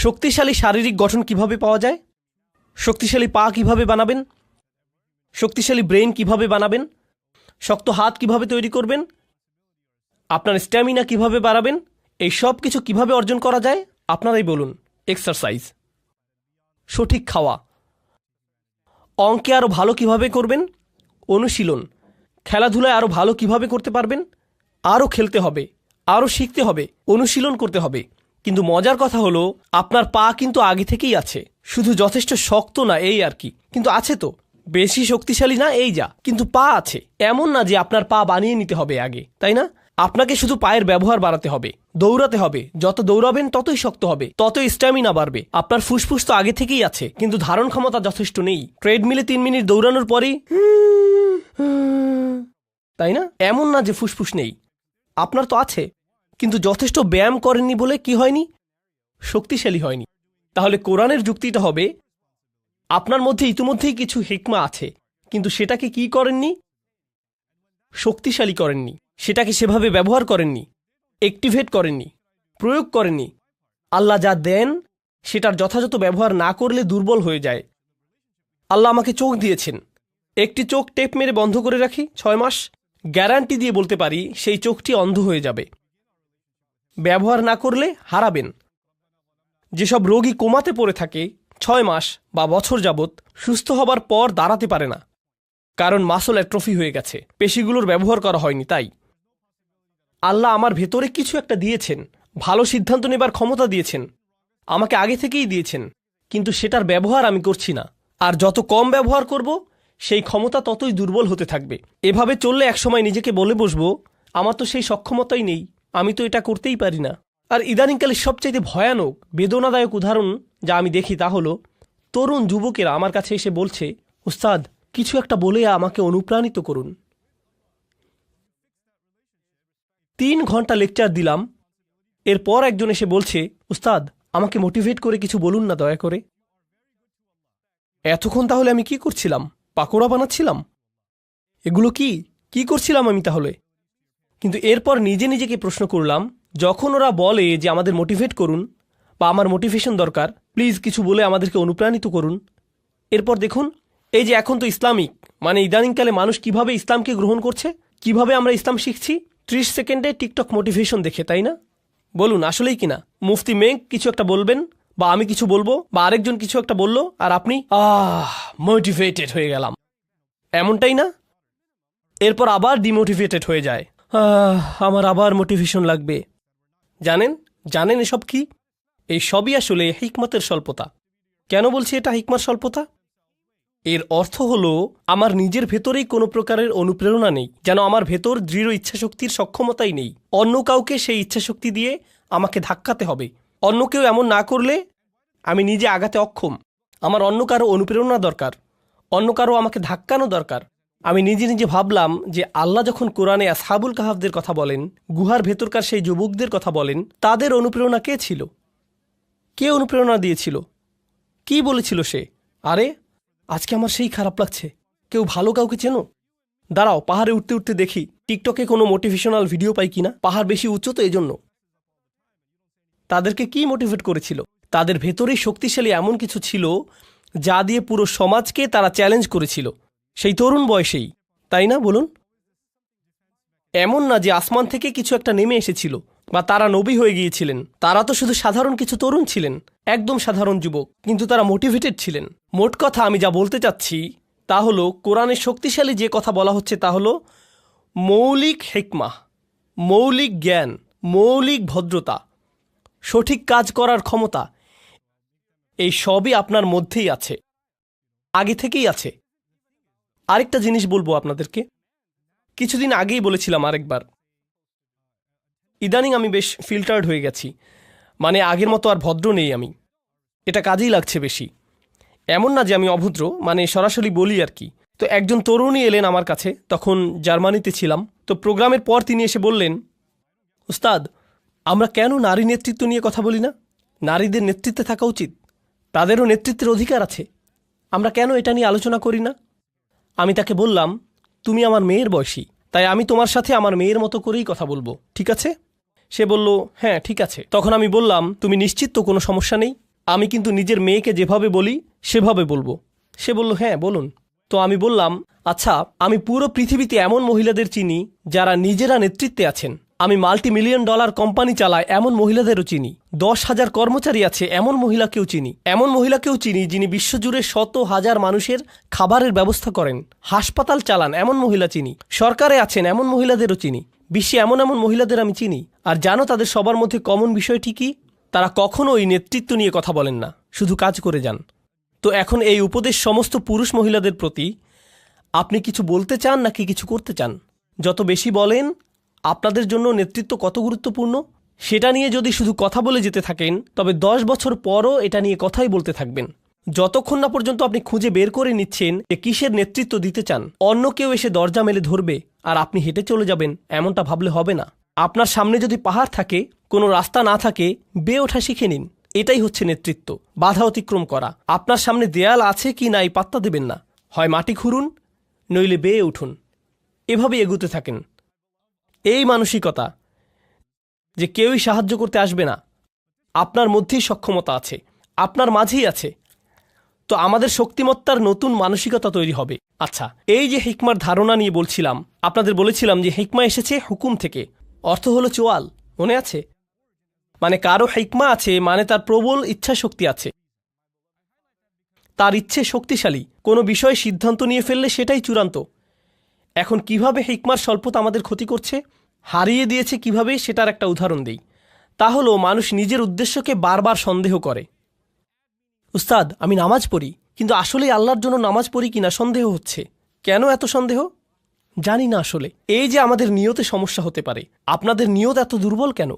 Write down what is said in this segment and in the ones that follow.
শক্তিশালী শারীরিক গঠন কিভাবে পাওয়া যায়? শক্তিশালী পা কিভাবে বানাবেন? শক্তিশালী ব্রেন কিভাবে বানাবেন? শক্ত হাত কিভাবে তৈরি করবেন? আপনার স্ট্যামিনা কিভাবে বাড়াবেন? এই সব কিছু কিভাবে অর্জন করা যায়? আপনারাই বলুন। এক্সারসাইজ, সঠিক খাওয়া, অঙ্কে আরও ভালো কিভাবে করবেন? অনুশীলন, খেলাধুলায় আরও ভালো কিভাবে করতে পারবেন? আরও খেলতে হবে, আরও শিখতে হবে, অনুশীলন করতে হবে। কিন্তু মজার কথা হলো আপনার পা কিন্তু আগে থেকেই আছে, শুধু যথেষ্ট শক্ত না এই আর কি। কিন্তু আছে তো, বেশি শক্তিশালী না এই যা, কিন্তু পা আছে। এমন না যে আপনার পা বানিয়ে নিতে হবে আগে, তাই না? আপনাকে শুধু পায়ের ব্যবহার বাড়াতে হবে, দৌড়াতে হবে। যত দৌড়াবেন ততই শক্ত হবে, ততই স্ট্যামিনা বাড়বে। আপনার ফুসফুস তো আগে থেকেই আছে, কিন্তু ধারণ ক্ষমতা যথেষ্ট নেই। ট্রেডমিলে 3 মিনিট দৌড়ানোর পরেই তাই না? এমন না যে ফুসফুস নেই, আপনার তো আছে, কিন্তু যথেষ্ট ব্যায়াম করেননি বলে কি হয়নি? শক্তিশালী হয়নি। তাহলে কোরআনের যুক্তিটা হবে আপনার মধ্যে ইতিমধ্যেই কিছু হিকমা আছে, কিন্তু সেটাকে কি করেননি? শক্তিশালী করেননি, সেটাকে সেভাবে ব্যবহার করেননি, অ্যাক্টিভেট করেননি, প্রয়োগ করেননি। আল্লাহ যা দেন সেটার যথাযথ ব্যবহার না করলে দুর্বল হয়ে যায়। আল্লাহ আমাকে চোখ দিয়েছেন, একটি চোখ টেপ মেরে বন্ধ করে রাখি 6 মাস, গ্যারান্টি দিয়ে বলতে পারি সেই চোখটি অন্ধ হয়ে যাবে। ব্যবহার না করলে হারাবেন। যেসব রোগী কোমাতে পড়ে থাকে 6 মাস বা বছর যাবৎ, সুস্থ হবার পর দাঁড়াতে পারে না, কারণ মাসল অ্যাট্রফি হয়ে গেছে, পেশিগুলোর ব্যবহার করা হয়নি। তাই আল্লাহ আমার ভেতরে কিছু একটা দিয়েছেন, ভালো সিদ্ধান্ত নেবার ক্ষমতা দিয়েছেন, আমাকে আগে থেকেই দিয়েছেন, কিন্তু সেটার ব্যবহার আমি করছি না। আর যত কম ব্যবহার করব সেই ক্ষমতা ততই দুর্বল হতে থাকবে। এভাবে চললে একসময় নিজেকে বলে বসবো আমার তো সেই সক্ষমতাই নেই, আমি তো এটা করতেই পারি না। আর ইদানিংকালে সবচাইতে ভয়ানক বেদনাদায়ক উদাহরণ যা আমি দেখি তা হলো তরুণ যুবকেরা আমার কাছে এসে বলছে, উস্তাদ কিছু একটা বলে আমাকে অনুপ্রাণিত করুন। 3 ঘন্টা লেকচার দিলাম, এরপর একজন এসে বলছে, উস্তাদ আমাকে মোটিভেট করে কিছু বলুন না দয়া করে। এতক্ষণ তাহলে আমি কি করছিলাম? পাকোড়া বানাচ্ছিলাম? এগুলো কি করছিলাম আমি তাহলে? কিন্তু এরপর নিজে নিজেকে প্রশ্ন করলাম, যখন ওরা বলে যে আমাদের মোটিভেট করুন বা আমার মোটিভেশন দরকার, প্লিজ কিছু বলে আমাদেরকে অনুপ্রাণিত করুন, এরপর দেখুন এই যে এখন তো ইসলামিক মানে ইদানিংকালে মানুষ কিভাবে ইসলামকে গ্রহণ করছে, কিভাবে আমরা ইসলাম শিখছি 30 সেকেন্ডে টিকটক মোটিভেশন দেখে, তাই না? বলুন আসলেই কিনা? মুফতি মেঘ কিছু একটা বলবেন বা আমি কিছু বলবো বা আরেকজন কিছু একটা বললো আর আপনি মোটিভেটেড হয়ে গেলাম, এমনটাই না? এরপর আবার ডিমোটিভেটেড হয়ে যায়, আমার আবার মোটিভেশন লাগবে। জানেন এসব কি? এই সবই আসলে হিকমতের স্বল্পতা। কেন বলছি এটা হিকমত স্বল্পতা? এর অর্থ হলো আমার নিজের ভেতরেই কোনো প্রকারের অনুপ্রেরণা নেই, যেন আমার ভেতর দৃঢ় ইচ্ছাশক্তির সক্ষমতাই নেই। অন্য কাউকে সেই ইচ্ছাশক্তি দিয়ে আমাকে ধাক্কাতে হবে। অন্য কেউ এমন না করলে আমি নিজে আগাতে অক্ষম। আমার অন্য কারো অনুপ্রেরণা দরকার, অন্য কারো আমাকে ধাক্কানো দরকার। আমি নিজে নিজে ভাবলাম যে আল্লাহ যখন কোরআনে আসহাবুল কাহাফদের কথা বলেন, গুহার ভেতরকার সেই যুবকদের কথা বলেন, তাদের অনুপ্রেরণা কে ছিল? কে অনুপ্রেরণা দিয়েছিল? কি বলেছিল সে? আরে আজকে আমার সেই খারাপ লাগছে। কেউ ভালো কাউকে চেনো? দাঁড়াও পাহাড়ে উঠতে উঠতে দেখি টিকটকে কোনো মোটিভেশনাল ভিডিও পাই কিনা। পাহাড় বেশি উচ্চ তো এজন্য। তাদেরকে কি মোটিভেট করেছিল? তাদের ভেতরেই শক্তিশালী এমন কিছু ছিল যা দিয়ে পুরো সমাজকে তারা চ্যালেঞ্জ করেছিল, সেই তরুণ বয়সেই, তাই না? বলুন। এমন না যে আসমান থেকে কিছু একটা নেমে এসেছিল বা তারা নবী হয়ে গিয়েছিলেন। তারা তো শুধু সাধারণ কিছু তরুণ ছিলেন, একদম সাধারণ যুবক, কিন্তু তারা মোটিভেটেড ছিলেন। মোট কথা আমি যা বলতে চাচ্ছি তা হলো কোরআনে শক্তিশালী যে কথা বলা হচ্ছে তা হলো মৌলিক হিকমা, মৌলিক জ্ঞান, মৌলিক ভদ্রতা, সঠিক কাজ করার ক্ষমতা। এই সবই আপনার মধ্যেই আছে, আগে থেকেই আছে। আরেকটা জিনিস বলবো আপনাদেরকে, কিছুদিন আগেই বলেছিলাম আরেকবার, ইদানিং আমি বেশ ফিল্টার্ড হয়ে গেছি, মানে আগের মতো আর ভদ্র নেই আমি। এটা কাজেই লাগছে বেশি। এমন না যে আমি অভদ্র, মানে সরাসরি বলি আর কি। তো একজন তরুণী এলেন আমার কাছে, তখন জার্মানিতে ছিলাম। তো প্রোগ্রামের পর তিনি এসে বললেন, উস্তাদ আমরা কেন নারী নেতৃত্ব নিয়ে কথা বলি না? নারীদের নেতৃত্বে থাকা উচিত, তাদেরও নেতৃত্বের অধিকার আছে, আমরা কেন এটা নিয়ে আলোচনা করি না? আমি তাকে বললাম, তুমি আমার মেয়ের বয়সী, তাই আমি তোমার সাথে আমার মেয়ের মতো করেই কথা বলবো, ঠিক আছে? সে বলল, হ্যাঁ ঠিক আছে। তখন আমি বললাম, তুমি নিশ্চিত তো কোনো সমস্যা নেই? আমি কিন্তু নিজের মেয়েকে যেভাবে বলি সেভাবে বলবো। সে বলল, হ্যাঁ বলুন। তো আমি বললাম, আচ্ছা, আমি পুরো পৃথিবীতে এমন মহিলাদের চিনি যারা নিজেরা নেতৃত্বে আছেন। আমি $multi-million কোম্পানি চালাই এমন মহিলাদেরও চিনি। 10,000 কর্মচারী আছে এমন মহিলাকেও চিনি। এমন মহিলাকেও চিনি যিনি বিশ্বজুড়ে শত হাজার মানুষের খাবারের ব্যবস্থা করেন। হাসপাতাল চালান এমন মহিলা চিনি। সরকারে আছেন এমন মহিলাদেরও চিনি। বিশ্বে এমন এমন মহিলাদের আমি চিনি। আর জানো তাদের সবার মধ্যে কমন বিষয়টি কি? তারা কখনোই নেতৃত্ব নিয়ে কথা বলেন না, শুধু কাজ করে যান। তো এখন এই উপদেশ সমস্ত পুরুষ মহিলাদের প্রতি, আপনি কিছু বলতে চান নাকি কিছু করতে চান? যত বেশি বলেন আপনাদের জন্য নেতৃত্ব কত গুরুত্বপূর্ণ সেটা নিয়ে যদি শুধু কথা বলে যেতে থাকেন, তবে 10 বছর পরও এটা নিয়ে কথাই বলতে থাকবেন, যতক্ষণ না পর্যন্ত আপনি খুঁজে বের করে নিচ্ছেন যে কিসের নেতৃত্ব দিতে চান। অন্য কেউ এসে দরজা মেলে ধরবে আর আপনি হেঁটে চলে যাবেন, এমনটা ভাবলে হবে না। আপনার সামনে যদি পাহাড় থাকে, কোনো রাস্তা না থাকে, বেয়ে ওঠা শিখে নিন। এটাই হচ্ছে নেতৃত্ব, বাধা অতিক্রম করা। আপনার সামনে দেয়াল আছে কি নাই পাত্তা দেবেন না, হয় মাটি খুঁড়ুন নইলে বেয়ে উঠুন, এভাবে এগুতে থাকেন। এই মানসিকতা যে কেউই সাহায্য করতে আসবে না, আপনার মধ্যেই সক্ষমতা আছে, আপনার মাঝেই আছে। তো আমাদের শক্তিমত্তার নতুন মানসিকতা তৈরি হবে। আচ্ছা, এই যে হিকমার ধারণা নিয়ে বলছিলাম, আপনাদের বলেছিলাম যে হিকমা এসেছে হুকুম থেকে, অর্থ হলো চোয়াল, মনে আছে? মানে কারো হিকমা আছে মানে তার প্রবল ইচ্ছা শক্তি আছে, তার ইচ্ছে শক্তিশালী। কোনো বিষয়ে সিদ্ধান্ত নিয়ে ফেললে সেটাই চূড়ান্ত। এখন কিভাবে হিকমার স্বল্পতা আমাদের ক্ষতি করছে, হারিয়ে দিয়েছে কিভাবে, সেটার একটা উদাহরণ দিই। তা হলো মানুষ নিজের উদ্দেশ্যকে বারবার সন্দেহ করে। উস্তাদ, আমি নামাজ পড়ি, কিন্তু আসলেই আল্লাহর জন্য নামাজ পড়ি কিনা সন্দেহ হচ্ছে। কেন এত সন্দেহ? জানি না আসলে। এই যে আমাদের নিয়তে সমস্যা হতে পারে। আপনাদের নিয়ত এত দুর্বল কেন?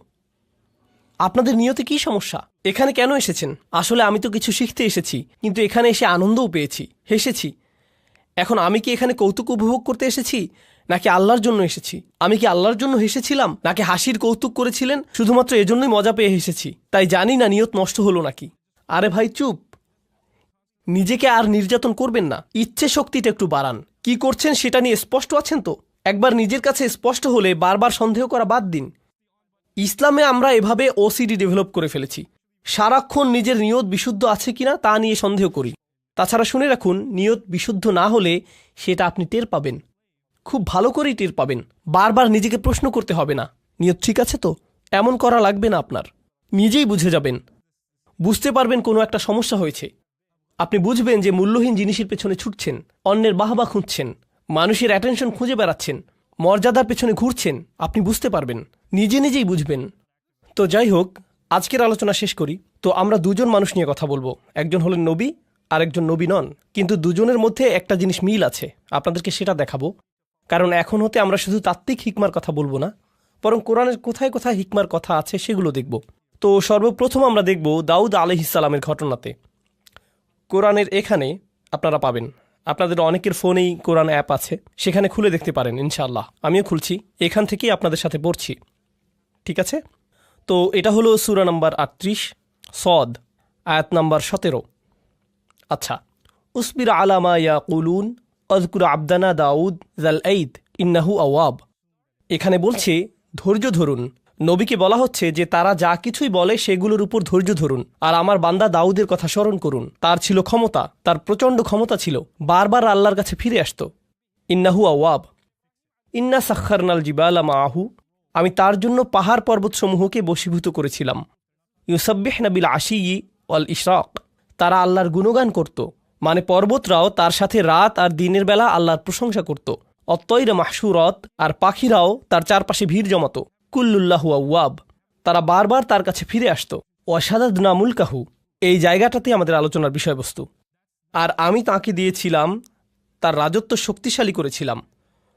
আপনাদের নিয়তে কি সমস্যা? এখানে কেন এসেছেন? আসলে আমি তো কিছু শিখতে এসেছি, কিন্তু এখানে এসে আনন্দও পেয়েছি, হেসেছি। এখন আমি কি এখানে কৌতুক উপভোগ করতে এসেছি নাকি আল্লাহর জন্য এসেছি? আমি কি আল্লাহর জন্য হেসেছিলাম নাকি হাসির কৌতুক করেছিলেন শুধুমাত্র এজন্যই মজা পেয়ে হেসেছি? তাই জানি না নিয়ত নষ্ট হলো নাকি। আরে ভাই চুপ, নিজেকে আর নির্যাতন করবেন না, ইচ্ছে শক্তিটা একটু বাড়ান। কি করছেন সেটা নিয়ে স্পষ্ট আছেন তো? একবার নিজের কাছে স্পষ্ট হলে বারবার সন্দেহ করা বাদ দিন। ইসলামে আমরা এভাবে ওসিডি ডেভেলপ করে ফেলেছি, সারাক্ষণ নিজের নিয়ত বিশুদ্ধ আছে কিনা তা নিয়ে সন্দেহ করি। তাছাড়া শুনে রাখুন, নিয়ত বিশুদ্ধ না হলে সেটা আপনি টের পাবেন, খুব ভালো করেই টের পাবেন। বারবার নিজেকে প্রশ্ন করতে হবে না, নিয়ত ঠিক আছে তো? এমন করা লাগবে না আপনার, নিজেই বুঝে যাবেন। বুঝতে পারবেন কোনো একটা সমস্যা হয়েছে। আপনি বুঝবেন যে মূল্যহীন জিনিসের পেছনে ছুটছেন, অন্যের বাহবা খুঁজছেন, মানুষের অ্যাটেনশন খুঁজে বেড়াচ্ছেন, মর্যাদার পেছনে ঘুরছেন। আপনি বুঝতে পারবেন, নিজে নিজেই বুঝবেন। তো যাই হোক, আজকের আলোচনা শেষ করি। তো আমরা দুজন মানুষ নিয়ে কথা বলবো, একজন হলেন নবী আর একজন নবী নন, কিন্তু দুজনের মধ্যে একটা জিনিস মিল আছে, আপনাদেরকে সেটা দেখাবো। কারণ এখন হতে আমরা শুধু তাত্ত্বিক হিকমার কথা বলবো না, বরং কোরআনের কোথায় কোথায় হিকমার কথা আছে সেগুলো দেখব। তো সর্বপ্রথম আমরা দেখব দাউদ আলাইহিসসালামের ঘটনাতে। কোরআনের এখানে আপনারা পাবেন, আপনাদের অনেকের ফোনেই কোরআন অ্যাপ আছে, সেখানে খুলে দেখতে পারেন ইনশাআল্লাহ। আমিও খুলছি, এখান থেকেই আপনাদের সাথে পড়ছি, ঠিক আছে? তো এটা হলো সূরা নাম্বার 38 সদ, আয়াত নাম্বার 17। আচ্ছা, উসবির আলামা ইয়াকুলুন আযকুর আবদানা দাউদ জাল আইদ ইন্নাহু আওয়াব। এখানে বলছে ধৈর্য ধরুন। নবীকে বলা হচ্ছে যে তারা যা কিছুই বলে সেগুলোর উপর ধৈর্য ধরুন, আর আমার বান্দা দাউদের কথা স্মরণ করুন। তার ছিল ক্ষমতা, তার প্রচণ্ড ক্ষমতা ছিল, বারবার আল্লাহর কাছে ফিরে আসত। ইন্নাহু আওয়াব। ইন্না সাখারনাল জিবালা মাআহু, আমি তার জন্য পাহাড় পর্বতসমূহকে বশীভূত করেছিলাম। ইউসাব্বিহনা বিল আশিয়ি ওয়াল ইশরাক, তারা আল্লাহর গুণগান করত, মানে পর্বতরাও তার সাথে রাত আর দিনের বেলা আল্লাহর প্রশংসা করত। অত্তৈরা মাহশুরত, আর পাখিরাও তার চারপাশে ভিড় জমাত। কুল্লুল্লাহু আওয়াব, তারা বারবার তার কাছে ফিরে আসত। ওয়াশাদাদনা মুলকাহু, এই জায়গাটাতে আমাদের আলোচনার বিষয়বস্তু। আর আমি তাকে দিয়েছিলাম, তার রাজত্ব শক্তিশালী করেছিলাম।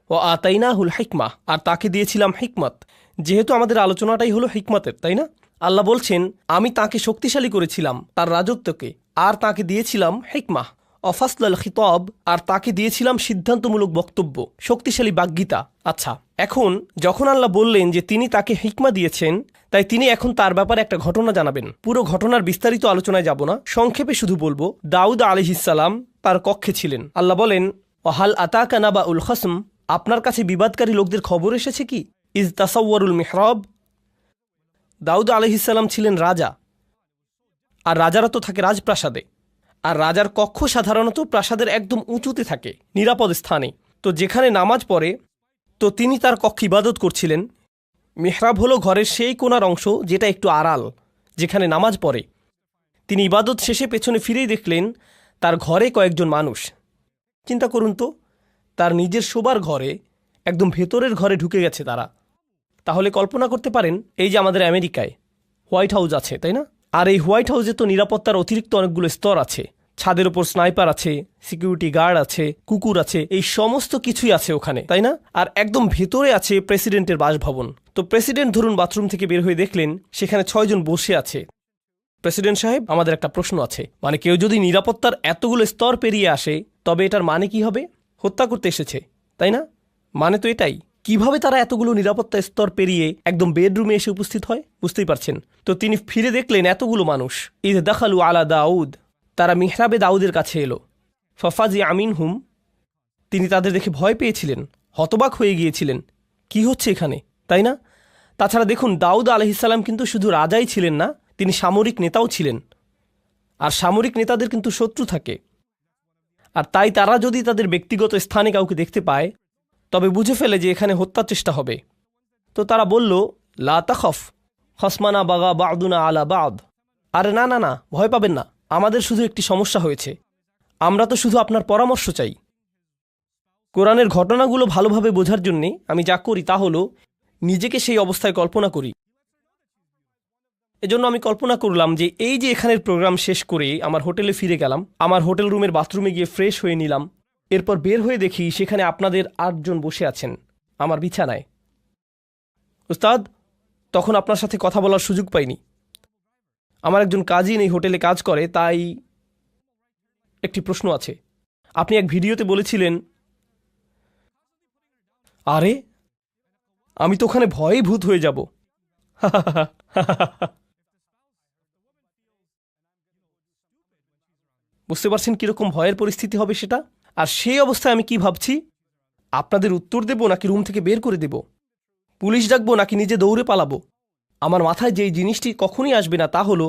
ও আতাইনাহুল হিকমা, আর তাকে দিয়েছিলাম হিকমত। যেহেতু আমাদের আলোচনাটাই হলো হিকমতের, তাই না? আল্লাহ বলছেন আমি তাকে শক্তিশালী করেছিলাম, তার রাজত্বকে, আর তাকে দিয়েছিলাম হিকমা অফাসলাল খিতাব, আর তাকে দিয়েছিলাম সিদ্ধান্তমূলক বক্তব্য, শক্তিশালী বাগ্মিতা। আচ্ছা, এখন যখন আল্লাহ বললেন যে তিনি তাকে হিকমা দিয়েছেন, তাই তিনি এখন তার ব্যাপারে একটা ঘটনা জানাবেন। পুরো ঘটনার বিস্তারিত আলোচনায় যাব না, সংক্ষেপে শুধু বলবো দাউদ আলাইহিসসালাম তার কক্ষে ছিলেন। আল্লাহ বলেন ওয়াহাল আতাকা নাবাউল খসম, আপনার কাছে বিবাদকারী লোকদের খবর এসেছে কি? ইজ তাসাওয়ারুল মিহরাব, দাউদ আলাইহিসসালাম ছিলেন রাজা, আর রাজারা তো থাকে রাজপ্রাসাদে, আর রাজার কক্ষ সাধারণত প্রাসাদের একদম উঁচুতে থাকে, নিরাপদ স্থানে। তো যেখানে নামাজ পড়ে, তো তিনি তার কক্ষে ইবাদত করছিলেন। মেহরাব হলো ঘরের সেই কোণার অংশ যেটা একটু আড়াল, যেখানে নামাজ পড়ে। তিনি ইবাদত শেষে পেছনে ফিরেই দেখলেন তার ঘরে কয়েকজন মানুষ। চিন্তা করুন তো, তার নিজের শোবার ঘরে, একদম ভেতরের ঘরে ঢুকে গেছে তারা। তাহলে কল্পনা করতে পারেন, এই যে আমাদের আমেরিকায় হোয়াইট হাউস আছে, তাই না? আর এই হোয়াইট হাউসে তো নিরাপত্তার অতিরিক্ত অনেকগুলো স্তর আছে। ছাদের ওপর স্নাইপার আছে, সিকিউরিটি গার্ড আছে, কুকুর আছে, এই সমস্ত কিছুই আছে ওখানে, তাই না? আর একদম ভেতরে আছে প্রেসিডেন্টের বাসভবন। তো প্রেসিডেন্ট ধরুন বাথরুম থেকে বের হয়ে দেখলেন সেখানে 6 জন বসে আছে। প্রেসিডেন্ট সাহেব, আমাদের একটা প্রশ্ন আছে, মানে কেউ যদি নিরাপত্তার এতগুলো স্তর পেরিয়ে আসে, তবে এটার মানে কি হবে? হত্যা করতে এসেছে, তাই না? মানে তো এটাই। কিভাবে তারা এতগুলো নিরাপত্তা স্তর পেরিয়ে একদম বেডরুমে এসে উপস্থিত হয়, বুঝতেই পারছেন। তো তিনি ফিরে দেখলেন এতগুলো মানুষ। ইদ দাখালু আলা দাউদ, তারা মিহরাবে দাউদের কাছে এলো। ফফাজি আমিন হুম, তিনি তাদের দেখে ভয় পেয়েছিলেন, হতবাক হয়ে গিয়েছিলেন, কি হচ্ছে এখানে, তাই না? তাছাড়া দেখুন, দাউদ আলাইহিসসালাম কিন্তু শুধু রাজাই ছিলেন না, তিনি সামরিক নেতাও ছিলেন। আর সামরিক নেতাদের কিন্তু শত্রু থাকে। আর তাই তারা যদি তাদের ব্যক্তিগত স্থানে কাউকে দেখতে পায়, তবে বুঝে ফেলে যে এখানে হত্যার চেষ্টা হবে। তো তারা বলল, লা তাখফ খসমানা বাগা বাদুনা আলা বাদ। আরে না না না, ভয় পাবেন না, আমাদের শুধু একটি সমস্যা হয়েছে, আমরা তো শুধু আপনার পরামর্শ চাই। কোরআনের ঘটনাগুলো ভালোভাবে বোঝার জন্যে আমি যা করি তা হলো নিজেকে সেই অবস্থায় কল্পনা করি। এজন্য আমি কল্পনা করলাম যে এই যে এখানের প্রোগ্রাম শেষ করে আমার হোটেলে ফিরে গেলাম, আমার হোটেল রুমের বাথরুমে গিয়ে ফ্রেশ হয়ে নিলাম, এরপর বের হয়ে দেখি সেখানে আপনাদের 8 জন বসে আছেন আমার বিছানায়। উস্তাদ, তখন আপনার সাথে কথা বলার সুযোগ পাইনি। আমার একজন কাজিন এই হোটেলে কাজ করে, তাই একটি প্রশ্ন আছে। আপনি এক ভিডিওতে বলেছিলেন, আরে আমি তো ওখানে ভয়েই ভূত হয়ে যাব। বুঝতে পারছেন কিরকম ভয়ের পরিস্থিতি হবে সেটা? আর সেই অবস্থায় আমি কি ভাবছি, আপনাদের উত্তর দেব নাকি রুম থেকে বের করে দেব, পুলিশ ডাকবো নাকি নিজে দৌড়ে পালাবো। আমার মাথায় যেই জিনিসটি কখনই আসবে না তা হলো,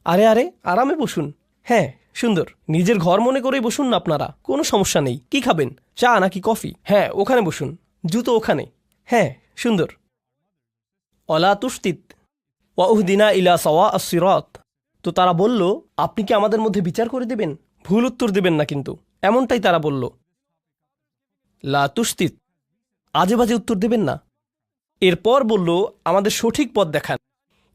আরে আরে আরামে বসুন, হ্যাঁ সুন্দর, নিজের ঘর মনে করেই বসুন না আপনারা, কোনো সমস্যা নেই। কি খাবেন, চা নাকি কফি? হ্যাঁ ওখানে বসুন, জুতো ওখানে, হ্যাঁ সুন্দর। অলা তুস্তিত ওয়াউহদিনা ইলা সাওয়া আস-সিরাত। তো তারা বলল, আপনি কি আমাদের মধ্যে বিচার করে দেবেন? ভুল উত্তর দেবেন না কিন্তু, এমনটাই তারা বলল। লা তুস্তিত, আজে বাজে উত্তর দেবেন না। এরপর বলল, আমাদের সঠিক পথ দেখান।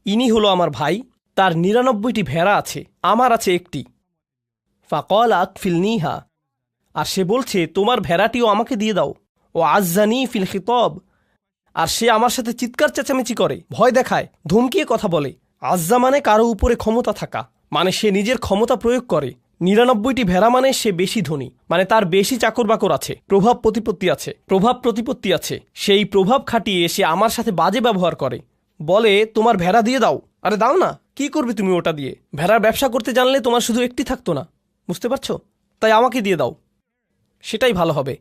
ইনি হলো আমার ভাই, তার 99টি ভেড়া আছে, আমার আছে একটি। ফাকল আকফিলনিহা, আর সে বলছে তোমার ভেড়াটিও আমাকে দিয়ে দাও। ও আজ্জানি ফিল খিতব, আর সে আমার সাথে চিৎকার চেঁচামেচি করে, ভয় দেখায়, ধমকিয়ে কথা বলে। আজ্জা মানে কারো উপরে ক্ষমতা থাকা, মানে সে নিজের ক্ষমতা প্রয়োগ করে। 99টি ভেড়া মানে সে বেশি ধনী, মানে তার বেশি চাকর বাকর আছে, প্রভাব প্রতিপত্তি আছে। সেই প্রভাব খাটিয়ে সে আমার সাথে বাজে ব্যবহার করে, বলে তোমার ভেড়া দিয়ে দাও। আরে দাও না, কি করবে তুমি ওটা দিয়ে? ভেড়ার ব্যবসা করতে জানলে তোমার শুধু একটি থাকতো না, বুঝতে পারছো? তাই আমাকে দিয়ে দাও, সেটাই ভালো হবে।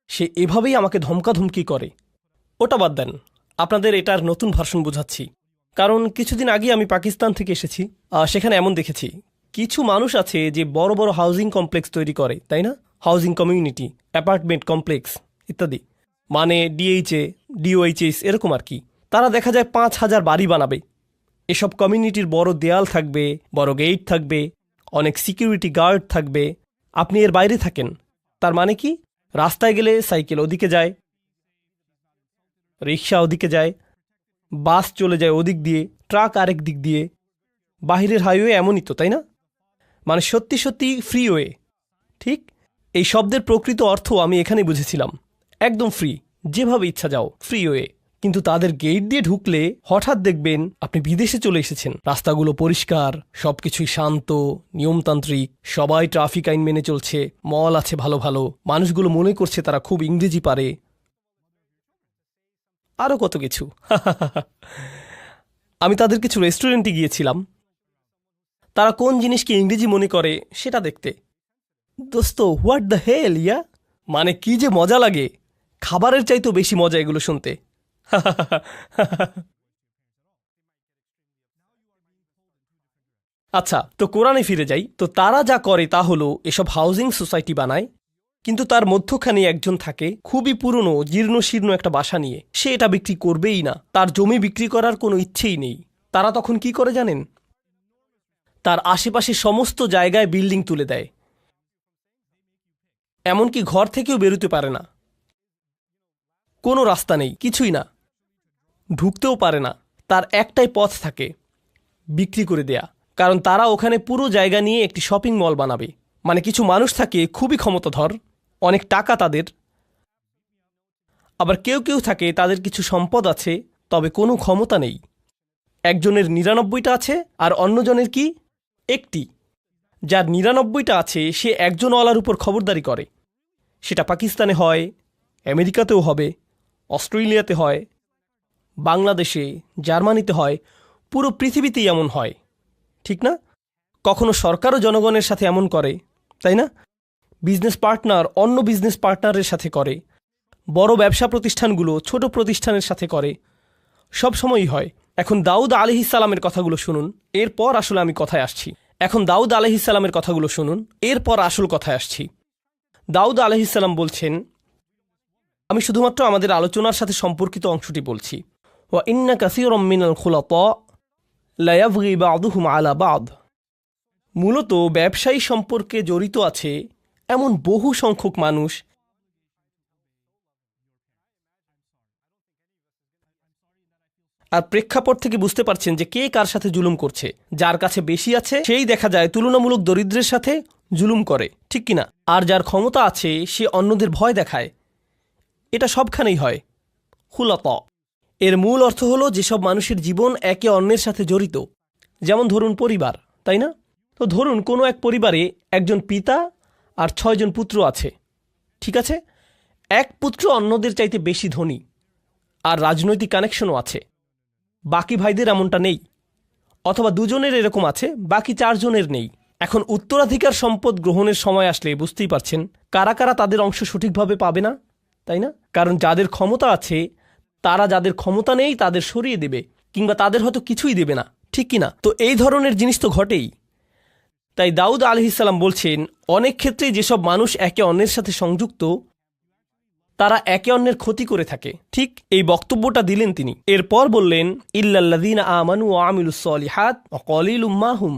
সে এভাবেই আমাকে ধমকাধমকি করে। ওটা বাদ দেন, আপনাদের এটার নতুন ভার্সন বোঝাচ্ছি। কারণ কিছুদিন আগে আমি পাকিস্তান থেকে এসেছি, সেখানে এমন দেখেছি কিছু মানুষ আছে যে বড় বড় হাউজিং কমপ্লেক্স তৈরি করে, তাই না? হাউজিং কমিউনিটি, অ্যাপার্টমেন্ট কমপ্লেক্স ইত্যাদি, মানে ডিএইচএ, ডিওএইচএস এরকম আর কি। তারা দেখা যায় 5,000 বাড়ি বানাবে। এসব কমিউনিটির বড় দেয়াল থাকবে, বড় গেট থাকবে, অনেক সিকিউরিটি গার্ড থাকবে। আপনি এর বাইরে থাকেন, তার মানে কি? রাস্তায় গেলে সাইকেল ওদিকে যায়, রিক্সা ওদিকে যায়, বাস চলে যায় ওদিক দিয়ে, ট্রাক আরেক দিক দিয়ে। বাহিরের হাইওয়ে এমনই তো, তাই না? মানে সত্যি সত্যি ফ্রিওয়ে। ঠিক এই শব্দের প্রকৃত অর্থ আমি এখানে বুঝেছিলাম, একদম ফ্রি, যেভাবে ইচ্ছা যাও, ফ্রিওয়ে। কিন্তু তাদের গেট দিয়ে ঢুকলে হঠাৎ দেখবেন আপনি বিদেশে চলে এসেছেন। রাস্তাগুলো পরিষ্কার, সবকিছুই শান্ত, নিয়মতান্ত্রিক, সবাই ট্রাফিক আইন মেনে চলছে, মল আছে ভালো ভালো, মানুষগুলো মনে করছে তারা খুব ইংরেজি পারে, আরও কত কিছু। আমি তাদের কিছু রেস্টুরেন্টে গিয়েছিলাম, তারা কোন জিনিসকে ইংরেজি মনে করে সেটা দেখতে। দোস্ত, হোয়াট দ্য হেল ইয়া, মানে কি যে মজা লাগে, খাবারের চাইতেও বেশি মজা এগুলো শুনতে। আচ্ছা, তো কোরআনে ফিরে যাই। তো তারা যা করে তা হলো এসব হাউজিং সোসাইটি বানায়, কিন্তু তার মধ্যখানে একজন থাকে খুবই পুরনো জীর্ণ শীর্ণ একটা বাসা নিয়ে। সে এটা বিক্রি করবেই না, তার জমি বিক্রি করার কোনো ইচ্ছেই নেই। তারা তখন কি করে জানেন? তার আশেপাশে সমস্ত জায়গায় বিল্ডিং তুলে দেয়, এমনকি ঘর থেকেও বেরোতে পারে না, কোনো রাস্তা নেই, কিছুই না, ঢুকতেও পারে না। তার একটাই পথ থাকে, বিক্রি করে দেয়া। কারণ তারা ওখানে পুরো জায়গা নিয়ে একটি শপিং মল বানাবে। মানে কিছু মানুষ থাকে খুবই ক্ষমতাধর, অনেক টাকা তাদের, আবার কেউ কেউ থাকে তাদের কিছু সম্পদ আছে তবে কোনো ক্ষমতা নেই। একজনের ৯৯টা আছে আর অন্যজনের কি একটি। যার ৯৯টা আছে সে একজনওয়ালার উপর খবরদারি করে। সেটা পাকিস্তানে হয়, আমেরিকাতেও হবে, অস্ট্রেলিয়াতে হয়, বাংলাদেশে, জার্মানিতে হয়, পুরো পৃথিবীতেই এমন হয়, ঠিক না? কখনো সরকারও জনগণের সাথে এমন করে, তাই না? বিজনেস পার্টনার অন্য বিজনেস পার্টনারের সাথে করে, বড় ব্যবসা প্রতিষ্ঠানগুলো ছোট প্রতিষ্ঠানের সাথে করে, সব সময়ই হয়। এখন দাউদ আলাইহিসসালামের কথাগুলো শুনুন, এরপর আসলে আমি কথায় আসছি। এখন দাউদ আলাইহিসসালামের কথাগুলো শুনুন, এরপর আসল কথায় আসছি। দাউদ আলাইহিসসালাম বলছেন, আমি শুধুমাত্র আমাদের আলোচনার সাথে সম্পর্কিত অংশটি বলছি। ওয়া ইন্না কাসীরাম মিনাল খুলাতা লা ইয়াবগি বা'দুহুম আলা বা'দ। মূলত ব্যবসায়ী সম্পর্কে জড়িত আছে এমন বহু সংখ্যক মানুষ আর প্রেক্ষাপট থেকে বুঝতে পারছেন যে কে কার সাথে জুলুম করছে। যার কাছে বেশি আছে সেই দেখা যায় তুলনামূলক দরিদ্রের সাথে জুলুম করে, ঠিক কিনা? আর যার ক্ষমতা আছে সে অন্যদের ভয় দেখায়। এটা সবখানেই হয়। খুলাতা এর মূল অর্থ হলো যেসব মানুষের জীবন একে অন্যের সাথে জড়িত। যেমন ধরুন পরিবার, তাই না? তো ধরুন কোনো এক পরিবারে একজন পিতা আর ৬ জন পুত্র আছে, ঠিক আছে? এক পুত্র অন্যদের চাইতে বেশি ধনী আর রাজনৈতিক কানেকশনও আছে, বাকি ভাইদের এমনটা নেই। অথবা দুজনের এরকম আছে, বাকি ৪ জনের নেই। এখন উত্তরাধিকার সম্পদ গ্রহণের সময় আসলে বুঝতেই পারছেন কারা কারা তাদের অংশ সঠিকভাবে পাবে না, তাই না? কারণ যাদের ক্ষমতা আছে তারা যাদের ক্ষমতা নেই তাদের সরিয়ে দেবে, কিংবা তাদের হয়তো কিছুই দেবে না, ঠিক কিনা? তো এই ধরনের জিনিস তো ঘটেই। তাই দাউদ আলাইহিসসালাম বলছেন, অনেক ক্ষেত্রে যেসব মানুষ একে অন্যের সাথে সংযুক্ত তারা একে অন্যের ক্ষতি করে থাকে। ঠিক এই বক্তব্যটা দিলেন তিনি। এরপর বললেন, ইল্লাল্লাযীনা আমানু ওয়া আমিলুস সলিহাত ওয়া কলিলুম মা হুম।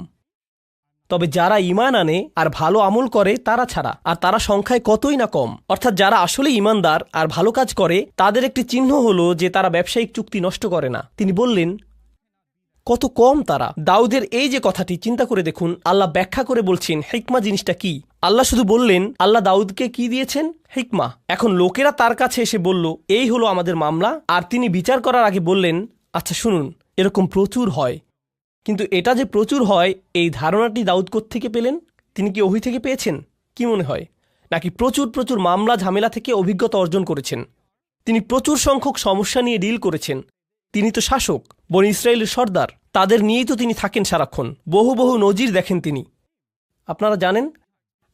তবে যারা ঈমান আনে আর ভালো আমল করে তারা ছাড়া, আর তারা সংখ্যায় কতই না কম। অর্থাৎ যারা আসলে ঈমানদার আর ভালো কাজ করে তাদের একটি চিহ্ন হলো যে তারা ব্যবসায়িক চুক্তি নষ্ট করে না। তিনি বললেন কত কম তারা। দাউদের এই যে কথাটি চিন্তা করে দেখুন, আল্লাহ ব্যাখ্যা করে বলছেন হিকমা জিনিসটা কি। আল্লাহ শুধু বললেন, আল্লাহ দাউদকে কি দিয়েছেন? হিকমা। এখন লোকেরা তার কাছে এসে বলল, এই হলো আমাদের মামলা, আর তিনি বিচার করার আগে বললেন, আচ্ছা শুনুন, এরকম প্রচুর হয়। কিন্তু এটা যে প্রচুর হয় এই ধারণাটি দাউদ কোত্থেকে পেলেন? তিনি কি ওহী থেকে পেয়েছেন? কি মনে হয়? নাকি প্রচুর প্রচুর মামলা ঝামেলা থেকে অভিজ্ঞতা অর্জন করেছেন? তিনি প্রচুর সংখ্যক সমস্যা নিয়ে ডিল করেছেন। তিনি তো শাসক, বনি ইসরায়েলের সর্দার, তাদের নিয়েই তো তিনি থাকেন সারাক্ষণ। বহু বহু নজির দেখেন তিনি। আপনারা জানেন,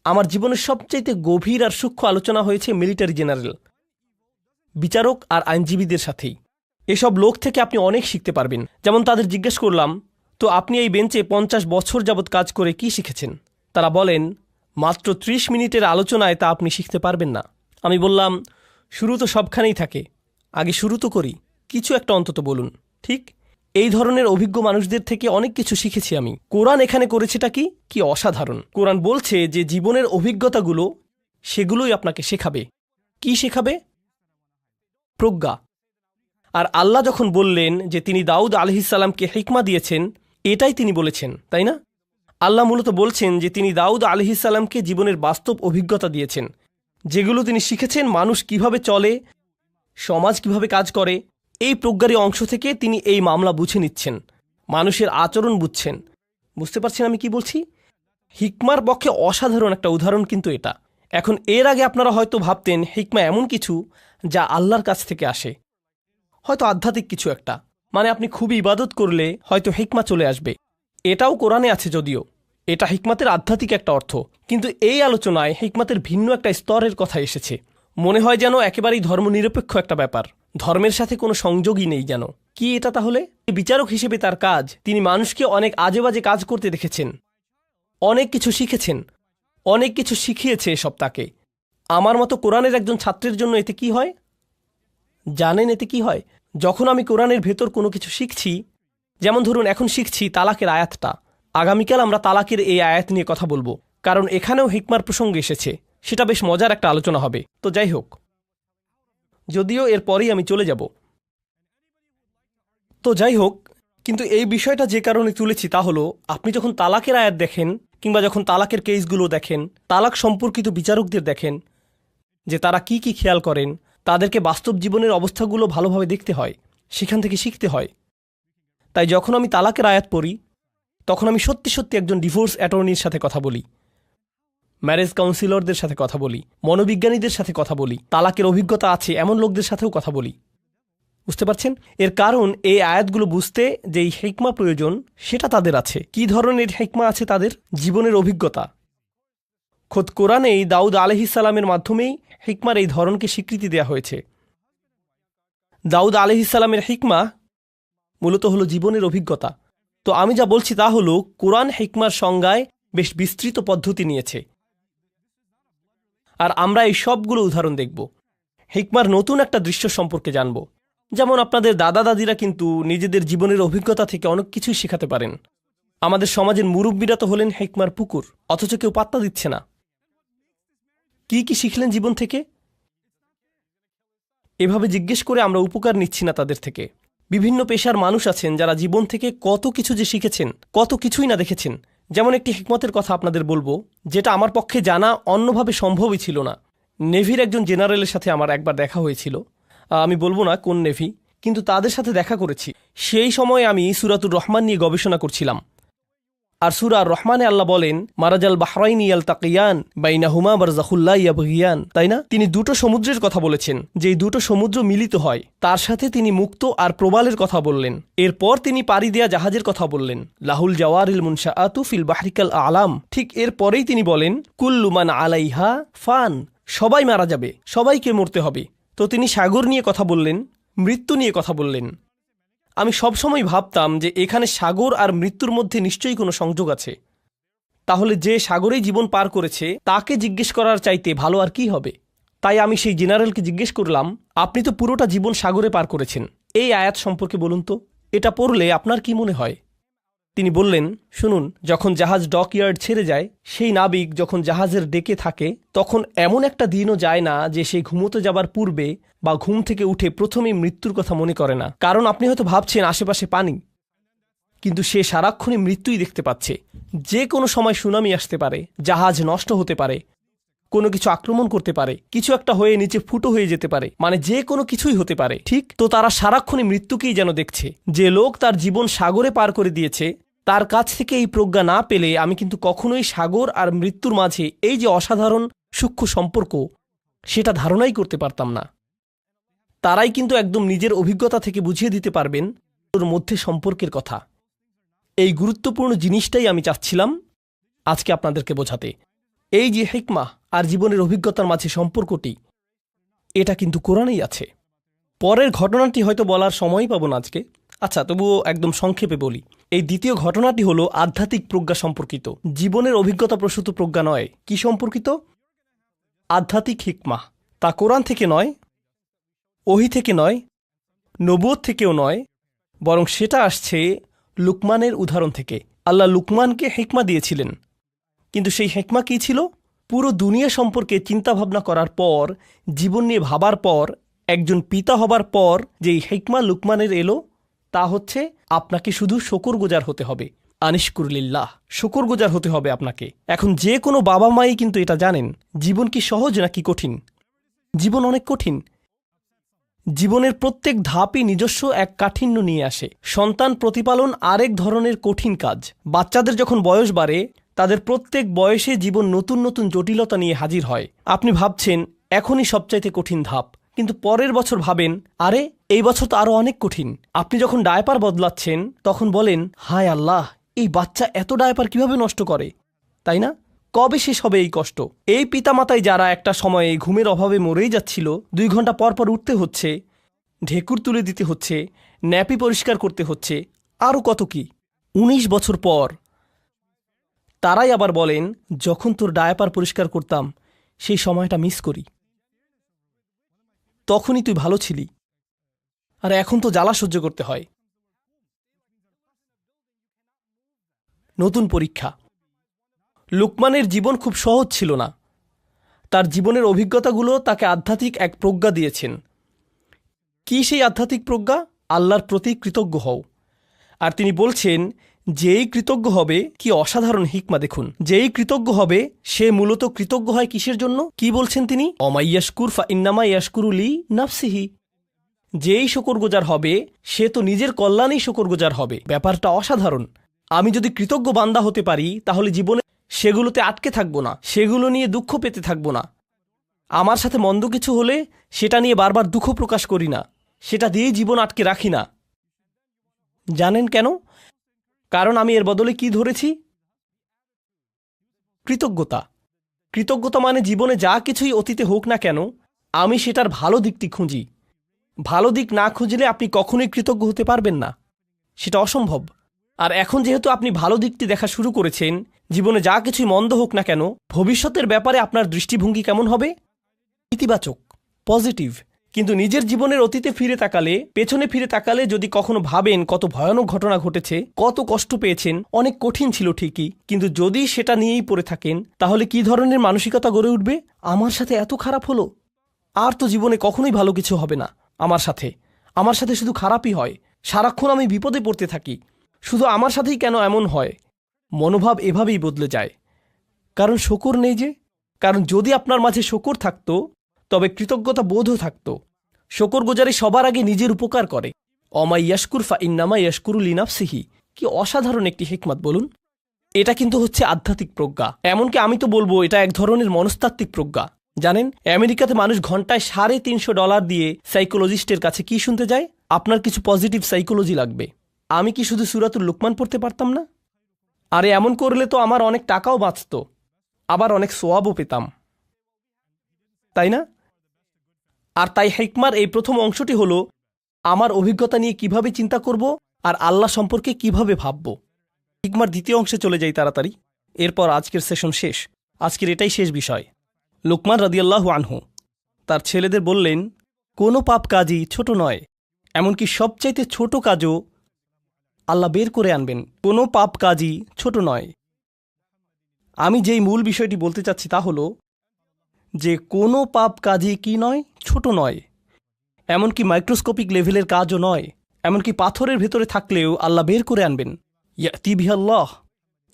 আমার জীবনের সবচাইতে গভীর আর সূক্ষ্ম আলোচনা হয়েছে মিলিটারি জেনারেল, বিচারক আর আইনজীবীদের সাথেই। এসব লোক থেকে আপনি অনেক শিখতে পারবেন। যেমন তাদের জিজ্ঞেস করলাম, তো আপনি এই বেঞ্চে ৫০ বছর যাবৎ কাজ করে কি শিখেছেন? তারা বলেন, মাত্র ৩০ মিনিটের আলোচনায় তা আপনি শিখতে পারবেন না। আমি বললাম, শুরু তো সবখানেই থাকে, আগে শুরু তো করি, কিছু একটা অন্তত বলুন। ঠিক এই ধরনের অভিজ্ঞ মানুষদের থেকে অনেক কিছু শিখেছি আমি। কোরআন এখানে করেছেটা কি অসাধারণ। কোরআন বলছে যে জীবনের অভিজ্ঞতাগুলো সেগুলোই আপনাকে শেখাবে। কি শেখাবে? প্রজ্ঞা। আর আল্লাহ যখন বললেন যে তিনি দাউদ আলাইহিসসালামকে হিকমা দিয়েছেন, এটাই তিনি বলেছেন, তাই না? আল্লাহ মূলত বলছেন যে তিনি দাউদ আলাইহিসসালামকে জীবনের বাস্তব অভিজ্ঞতা দিয়েছেন, যেগুলো তিনি শিখেছেন মানুষ কিভাবে চলে, সমাজ কিভাবে কাজ করে। এই প্রজ্ঞারই অংশ থেকে তিনি এই মামলা বুঝে নিচ্ছেন, মানুষের আচরণ বুঝছেন। বুঝতে পারছেন আমি কি বলছি? হিকমার পক্ষে অসাধারণ একটা উদাহরণ কিন্তু এটা। এখন এর আগে আপনারা হয়তো ভাবতেন হিকমা এমন কিছু যা আল্লাহর কাছ থেকে আসে, হয়তো আধ্যাত্মিক কিছু একটা, মানে আপনি খুবই ইবাদত করলে হয়তো হিকমা চলে আসবে। এটাও কোরআনে আছে যদিও, এটা হিকমাতের আধ্যাত্মিক একটা অর্থ। কিন্তু এই আলোচনায় হিকমাতের ভিন্ন একটা স্তরের কথা এসেছে। মনে হয় যেন একেবারেই ধর্মনিরপেক্ষ একটা ব্যাপার, ধর্মের সাথে কোনো সংযোগই নেই যেন। কি এটা তাহলে? বিচারক হিসেবে তার কাজ, তিনি মানুষকে অনেক আজে বাজে কাজ করতে দেখেছেন, অনেক কিছু শিখেছেন, অনেক কিছু শিখিয়েছে এসব তাকে। আমার মতো কোরআনের একজন ছাত্রের জন্য এতে কি হয় জানেন? এতে কি হয়, যখন আমি কোরআনের ভেতর কোনো কিছু শিখছি, যেমন ধরুন এখন শিখছি তালাকের আয়াতটা, আগামীকাল আমরা তালাকের এই আয়াত নিয়ে কথা বলবো, কারণ এখানেও হিকমার প্রসঙ্গ এসেছে। সেটা বেশ মজার একটা আলোচনা হবে। তো যাই হোক, যদিও এর পরেই আমি চলে যাব। তো যাই হোক, কিন্তু এই বিষয়টা যে কারণে তুলেছি তা হলো, আপনি যখন তালাকের আয়াত দেখেন কিংবা যখন তালাকের কেসগুলো দেখেন, তালাক সম্পর্কিত বিচারকদের দেখেন যে তারা কি কি খেয়াল করেন, তাদেরকে বাস্তব জীবনের অবস্থাগুলো ভালোভাবে দেখতে হয়, সেখান থেকে শিখতে হয়। তাই যখন আমি তালাকের আয়াত পড়ি, তখন আমি সত্যি সত্যি একজন ডিভোর্স অ্যাটর্নির সাথে কথা বলি, ম্যারেজ কাউন্সিলরদের সাথে কথা বলি, মনোবিজ্ঞানীদের সাথে কথা বলি, তালাকের অভিজ্ঞতা আছে এমন লোকদের সাথেও কথা বলি। বুঝতে পারছেন? এর কারণ এই আয়াতগুলো বুঝতে যে এই হিকমা প্রয়োজন সেটা তাদের আছে। কি ধরনের হিকমা আছে তাদের? জীবনের অভিজ্ঞতা। খোদ কোরআনেই দাউদ আলাইহিসসালামের মাধ্যমেই হিকমার এই ধরনকে স্বীকৃতি দেওয়া হয়েছে। দাউদ আলাইহিসসালামের হিকমা মূলত হলো জীবনের অভিজ্ঞতা। তো আমি যা বলছি তা হলো, কোরআন হিকমার সংজ্ঞায় বেশ বিস্তৃত পদ্ধতি নিয়েছে, আর আমরা এই সবগুলো উদাহরণ দেখব। হিকমার নতুন একটা দৃশ্য সম্পর্কে জানব। যেমন আপনাদের দাদা দাদিরা কিন্তু নিজেদের জীবনের অভিজ্ঞতা থেকে অনেক কিছুই শেখাতে পারেন। আমাদের সমাজের মুরব্বীরা তো হলেন হিকমার পুকুর, অথচ কেউ পাত্তা দিচ্ছে না। কি কি শিখলেন জীবন থেকে? এভাবে জিজ্ঞেস করে আমরা উপকার নিচ্ছি না তাদের থেকে। বিভিন্ন পেশার মানুষ আছেন যারা জীবন থেকে কত কিছু যে শিখেছেন, কত কিছুই না দেখেছেন। যেমন একটি হিকমতের কথা আপনাদের বলবো, যেটা আমার পক্ষে জানা অন্যভাবে সম্ভবই ছিল না। নেভির একজন জেনারেলের সাথে আমার একবার দেখা হয়েছিল। আমি বলবো না কোন নেভি, কিন্তু তাদের সাথে দেখা করেছি। সেই সময় আমি সূরাতুর রহমান নিয়ে গবেষণা করছিলাম। আর সূরা আর রহমানে আল্লাহ বলেন, মারাজাল বাহরাইনি ইয়ালতাকিয়ান বাইনাহুমা বারযাখুল লা ইয়াবগিয়ান, তাই না? তিনি দুটো সমুদ্রের কথা বলেছেন, যেই দুটো সমুদ্র মিলিত হয়। তার সাথে তিনি মুক্ত আর প্রবালের কথা বললেন। এরপর তিনি পাড়ি দেয়া জাহাজের কথা বললেন, লাহুল জাওয়ারিল মুনশাআতু ফিল বাহরিকাল আলাম। ঠিক এরপরেই তিনি বলেন, কুল্লু মান আলাইহা ফান, সবাই মারা যাবে, সবাইকে মরতে হবে। তো তিনি সাগর নিয়ে কথা বললেন, মৃত্যু নিয়ে কথা বললেন। আমি সবসময় ভাবতাম যে এখানে সাগর আর মৃত্যুর মধ্যে নিশ্চয়ই কোনো সংযোগ আছে। তাহলে যে সাগরেই জীবন পার করেছে তাকে জিজ্ঞেস করার চাইতে ভালো আর কি হবে? তাই আমি সেই জেনারেলকে জিজ্ঞেস করলাম, আপনি তো পুরোটা জীবন সাগরে পার করেছেন, এই আয়াত সম্পর্কে বলুন তো, এটা পড়লে আপনার কি মনে হয়? তিনি বললেন, শুনুন, যখন জাহাজ ডকইয়ার্ড ছেড়ে যায়, সেই নাবিক যখন জাহাজের ডেকে থাকে, তখন এমন একটা দিনও যায় না যে সে ঘুমোতে যাবার পূর্বে বা ঘুম থেকে উঠে প্রথমেই মৃত্যুর কথা মনে করে না। কারণ আপনি হয়তো ভাবছেন আশেপাশে পানি, কিন্তু সে সারাক্ষণই মৃত্যুই দেখতে পাচ্ছে। যে কোনো সময় সুনামি আসতে পারে, জাহাজ নষ্ট হতে পারে, কোনো কিছু আক্রমণ করতে পারে, কিছু একটা হয়ে নিচে ফুটো হয়ে যেতে পারে, মানে যে কোনো কিছুই হতে পারে। ঠিক তো তারা সারাক্ষণই মৃত্যুকেই যেন দেখছে। যে লোক তার জীবন সাগরে পার করে দিয়েছে, তার কাছ থেকে এই প্রজ্ঞা না পেলে আমি কিন্তু কখনোই সাগর আর মৃত্যুর মাঝে এই যে অসাধারণ সূক্ষ্ম সম্পর্ক, সেটা ধারণাই করতে পারতাম না। তারাই কিন্তু একদম নিজের অভিজ্ঞতা থেকে বুঝিয়ে দিতে পারবেন ওর মধ্যে সম্পর্কের কথা। এই গুরুত্বপূর্ণ জিনিসটাই আমি চাচ্ছিলাম আজকে আপনাদেরকে বোঝাতে। এই যে হিকমা আর জীবনের অভিজ্ঞতার মাঝে সম্পর্কটি, এটা কিন্তু কোরআনেই আছে। পরের ঘটনাটি হয়তো বলার সময়ই পাবো না আজকে। আচ্ছা, তবুও একদম সংক্ষেপে বলি। এই দ্বিতীয় ঘটনাটি হলো আধ্যাত্মিক প্রজ্ঞা সম্পর্কিত, জীবনের অভিজ্ঞতা প্রসূত প্রজ্ঞা নয়। কি সম্পর্কিত? আধ্যাত্মিক হিকমা। তা কোরআন থেকে নয়, ওহী থেকে নয়, নবুয়ত থেকেও নয়, বরং সেটা আসছে লুকমানের উদাহরণ থেকে। আল্লাহ লুকমানকে হিকমা দিয়েছিলেন, কিন্তু সেই হিকমা কী ছিল? পুরো দুনিয়া সম্পর্কে চিন্তাভাবনা করার পর, জীবন নিয়ে ভাবার পর, একজন পিতা হবার পর যেই হিকমা লুকমানের এলো, তা হচ্ছে আপনাকে শুধু শুকরগুজার হতে হবে। আনিশকুরলিল্লাহ, শুকরগুজার হতে হবে আপনাকে। এখন যে কোনো বাবা মাই কিন্তু এটা জানেন, জীবন কি সহজ নাকি কঠিন? জীবন অনেক কঠিন। জীবনের প্রত্যেক ধাপই নিজস্ব এক কাঠিন্য নিয়ে আসে। সন্তান প্রতিপালন আরেক ধরনের কঠিন কাজ। বাচ্চাদের যখন বয়স বাড়ে, তাদের প্রত্যেক বয়সে জীবন নতুন নতুন জটিলতা নিয়ে হাজির হয়। আপনি ভাবছেন এখনই সবচাইতে কঠিন ধাপ, কিন্তু পরের বছর ভাবেন, আরে এই বছর তো আরো অনেক কঠিন। আপনি যখন ডায়পার বদলাচ্ছেন, তখন বলেন, হায় আল্লাহ, এই বাচ্চা এত ডায়পার কিভাবে নষ্ট করে, তাই না? কবে শেষ হবে এই কষ্ট? এই পিতামাতাই যারা একটা সময়ে ঘুমের অভাবে মরেই যাচ্ছিল, 2 ঘন্টা পর পর উঠতে হচ্ছে, ঢেকুর তুলে দিতে হচ্ছে, ন্যাপি পরিষ্কার করতে হচ্ছে, আরও কত কি। ১৯ বছর পর তারাই আবার বলেন, যখন তোর ডায়াপার পরিষ্কার করতাম সেই সময়টা মিস করি, তখনই তুই ভালো ছিলি, আর এখন তো জ্বালা সহ্য করতে হয়। নতুন পরীক্ষা। লুকমানের জীবন খুব সহজ ছিল না। তার জীবনের অভিজ্ঞতাগুলো তাকে আধ্যাত্মিক এক প্রজ্ঞা দিয়েছেন। কি সেই আধ্যাত্মিক প্রজ্ঞা? আল্লাহর প্রতি কৃতজ্ঞ হও। আর তিনি বলছেন, যেই কৃতজ্ঞ হবে, কি অসাধারণ হিকমা দেখুন, যেই কৃতজ্ঞ হবে সে মূলত কৃতজ্ঞ হয় কিসের জন্য? কি বলছেন তিনি? অমাইয়াশকুর ফা ইন্নামা ইয়াশকুরুলি নাফসিহি। যেই শকরগুজার হবে সে তো নিজের কল্যাণেই শকরগুজার হবে। ব্যাপারটা অসাধারণ। আমি যদি কৃতজ্ঞ বান্দা হতে পারি তাহলে জীবনে সেগুলোতে আটকে থাকবো না, সেগুলো নিয়ে দুঃখ পেতে থাকবো না। আমার সাথে মন্দ কিছু হলে সেটা নিয়ে বারবার দুঃখ প্রকাশ করি না, সেটা দিয়েই জীবন আটকে রাখি না। জানেন কেন? কারণ আমি এর বদলে কি ধরেছি? কৃতজ্ঞতা। কৃতজ্ঞতা মানে জীবনে যা কিছুই অতীতে হোক না কেন, আমি সেটার ভালো দিকটি খুঁজি। ভালো দিক না খুঁজলে আপনি কখনোই কৃতজ্ঞ হতে পারবেন না, সেটা অসম্ভব। আর এখন যেহেতু আপনি ভালো দিকটি দেখা শুরু করেছেন, জীবনে যা কিছুই মন্দ হোক না কেন, ভবিষ্যতের ব্যাপারে আপনার দৃষ্টিভঙ্গি কেমন হবে? ইতিবাচক, পজিটিভ। কিন্তু নিজের জীবনের অতীতে ফিরে তাকালে, পেছনে ফিরে তাকালে যদি কখনো ভাবেন কত ভয়ানক ঘটনা ঘটেছে, কত কষ্ট পেয়েছেন, অনেক কঠিন ছিল ঠিকই, কিন্তু যদি সেটা নিয়েই পড়ে থাকেন, তাহলে কি ধরনের মানসিকতা গড়ে উঠবে? আমার সাথে এত খারাপ হলো, আর তো জীবনে কখনোই ভালো কিছু হবে না। আমার সাথে শুধু খারাপই হয়, সারাক্ষণ আমি বিপদে পড়তে থাকি, শুধু আমার সাথেই কেন এমন হয়? মনোভাব এভাবেই বদলে যায়। কারণ শকর নেই যে। কারণ যদি আপনার মাঝে শকর থাকতো, তবে কৃতজ্ঞতা বোধও থাকতো। শকরগুজারি সবার আগে নিজের উপকার করে। অমাই ইয়াশকুর ফা ইন্নামা ইয়াশকুরু লিনাফসিহি। কি অসাধারণ একটি হিকমত বলুন। এটা কিন্তু হচ্ছে আধ্যাত্মিক প্রজ্ঞা। এমনকি আমি তো বলবো এটা এক ধরনের মনস্তাত্ত্বিক প্রজ্ঞা। জানেন, আমেরিকাতে মানুষ ঘন্টায় $350 দিয়ে সাইকোলজিস্টের কাছে কি শুনতে যায়? আপনার কিছু পজিটিভ সাইকোলজি লাগবে। আমি কি শুধু সূরাতুল লুকমান পড়তে পারতাম না? আরে এমন করলে তো আমার অনেক টাকাও বাঁচত, আবার অনেক সোয়াবও পেতাম, তাই না? আর তাই হিকমার এই প্রথম অংশটি হলো আমার অভিজ্ঞতা নিয়ে কিভাবে চিন্তা করব আর আল্লাহ সম্পর্কে কিভাবে ভাবব। হিকমার দ্বিতীয় অংশে চলে যাই তাড়াতাড়ি, এরপর আজকের সেশন শেষ। আজকের এটাই শেষ বিষয়। লুকমান রাদিয়াল্লাহু আনহু তার ছেলেদের বললেন, কোনো পাপ কাজই ছোট নয়, এমনকি সবচাইতে ছোট কাজও আল্লাহ বের করে আনবেন। কোনো পাপ কাজই ছোট নয়। আমি যেই মূল বিষয়টি বলতে চাচ্ছি তা হলো যে কোনো পাপ কাজই কি নয়, ছোট নয়, এমনকি মাইক্রোস্কোপিক লেভেলের কাজও নয়। এমনকি পাথরের ভেতরে থাকলেও আল্লাহ বের করে আনবেন। ইয়াতি বিহাল্লাহ।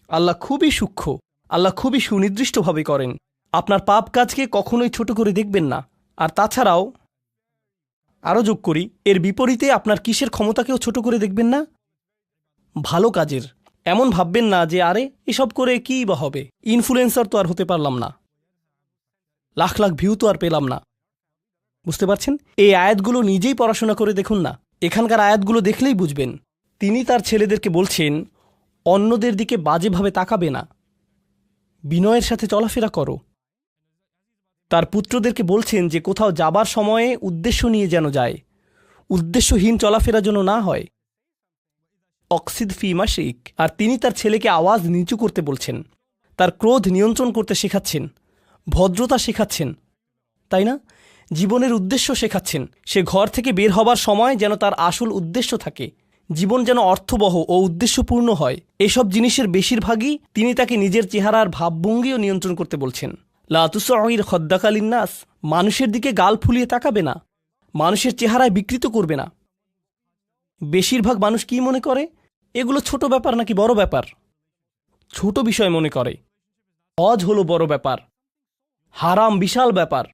আল্লাহ খুবই সূক্ষ্ম, আল্লাহ খুবই সুনির্দিষ্টভাবে করেন। আপনার পাপ কাজকে কখনোই ছোট করে দেখবেন না। আর তাছাড়াও আরও যোগ করি, এর বিপরীতে আপনার কিসের ক্ষমতাকেও ছোট করে দেখবেন না? ভালো কাজের। এমন ভাববেন না যে আরে এসব করে কী বা হবে, ইনফ্লুয়েন্সার তো আর হতে পারলাম না, লাখ লাখ ভিউ তো আর পেলাম না। বুঝতে পারছেন? এই আয়াতগুলো নিজেই পড়াশোনা করে দেখুন না, এখানকার আয়াতগুলো দেখলেই বুঝবেন। তিনি তার ছেলেদেরকে বলছেন, অন্যদের দিকে বাজেভাবে তাকাবে না, বিনয়ের সাথে চলাফেরা করো। তার পুত্রদেরকে বলছেন যে কোথাও যাবার সময়ে উদ্দেশ্য নিয়ে যেন যায়, উদ্দেশ্যহীন চলাফেরা যেন না হয়। অক্সিদ ফি মাশিক। আর তিনি তার ছেলেকে আওয়াজ নিচু করতে বলছেন, তার ক্রোধ নিয়ন্ত্রণ করতে শেখাচ্ছেন, ভদ্রতা শেখাচ্ছেন, তাই না? জীবনের উদ্দেশ্য শেখাচ্ছেন। সে ঘর থেকে বের হবার সময় যেন তার আসল উদ্দেশ্য থাকে, জীবন যেন অর্থবহ ও উদ্দেশ্যপূর্ণ হয়। এসব জিনিসের বেশিরভাগই তিনি তাকে নিজের চেহারার ভাবভঙ্গিও নিয়ন্ত্রণ করতে বলছেন। লা তুসঈর খদ্দাকা লিন্নাস। মানুষের দিকে গাল ফুলিয়ে তাকাবে না, মানুষের চেহারায় বিকৃত করবে না। বেশিরভাগ মানুষ কি মনে করে? এগুলো ছোট ব্যাপার নাকি বড় ব্যাপার? ছোট বিষয় মনে করে। হজ হলো বড় ব্যাপার, হারাম বিশাল ব্যাপার।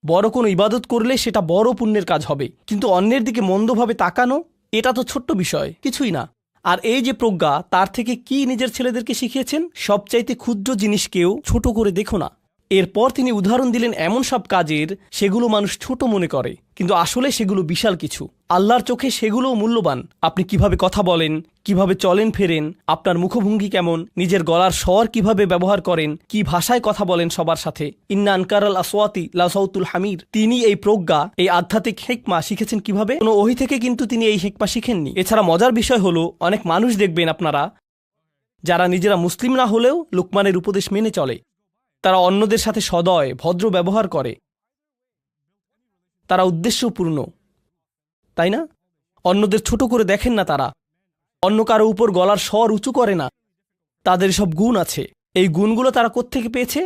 বড় কোনো ইবাদত করলে সেটা বড় পুণ্যের কাজ হবে, কিন্তু অন্যের দিকে মন্দভাবে তাকানো এটা তো ছোট্ট বিষয়, কিছুই না। আর এই যে প্রজ্ঞা, তার থেকে কি নিজের ছেলেদেরকে শিখিয়েছেন? সবচাইতে ক্ষুদ্র জিনিসকেও ছোট করে দেখো না। এরপর তিনি উদাহরণ দিলেন এমন সব কাজের সেগুলো মানুষ ছোট মনে করে, কিন্তু আসলে সেগুলো বিশাল কিছু। আল্লাহর চোখে সেগুলোও মূল্যবান। আপনি কিভাবে কথা বলেন, কিভাবে চলেন ফেরেন, আপনার মুখভঙ্গি কেমন, নিজের গলার স্বর কিভাবে ব্যবহার করেন, কি ভাষায় কথা বলেন সবার সাথে। ইন্না আনকারাল আসওয়াতি লাসাউতুল হামির। তিনি এই প্রজ্ঞা, এই আধ্যাত্মিক হিকমা শিখেছেন কিভাবে? কোনো ওহী থেকে কিন্তু তিনি এই হিকমা শিখেননি। এছাড়া মজার বিষয় হলো, অনেক মানুষ দেখবেন আপনারা যারা নিজেরা মুসলিম না হলেও লুকমানের উপদেশ মেনে চলে, তারা অন্যদের সাথে সদয় ভদ্র ব্যবহার করে, তারা উদ্দেশ্যপূর্ণ, তাই না? অন্যদের ছোট করে দেখেন না, তারা অন্য কারো উপর গলার স্বর উঁচু করে না। তাদের সব গুণ আছে। এই গুণগুলো তারা কোত্থেকে পেয়েছে?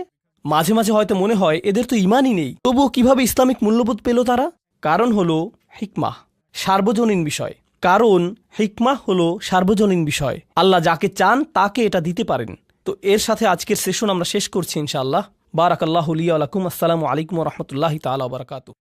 মাঝে মাঝে হয়তো মনে হয় এদের তো ইমানই নেই, তবুও কিভাবে ইসলামিক মূল্যবোধ পেল তারা? কারণ হলো হিকমাহ, সার্বজনীন বিষয়। কারণ হিকমাহ হলো সার্বজনীন বিষয়। আল্লাহ যাকে চান তাকে এটা দিতে পারেন। তো এর সাথে আজকের সেশন আমরা শেষ করছি ইনশাআল্লাহ। বারাকাল্লাহু লি ওয়া লাকুম। আসসালামু আলাইকুম ওয়া রাহমাতুল্লাহি তাআলা ওয়া বারাকাতুহু।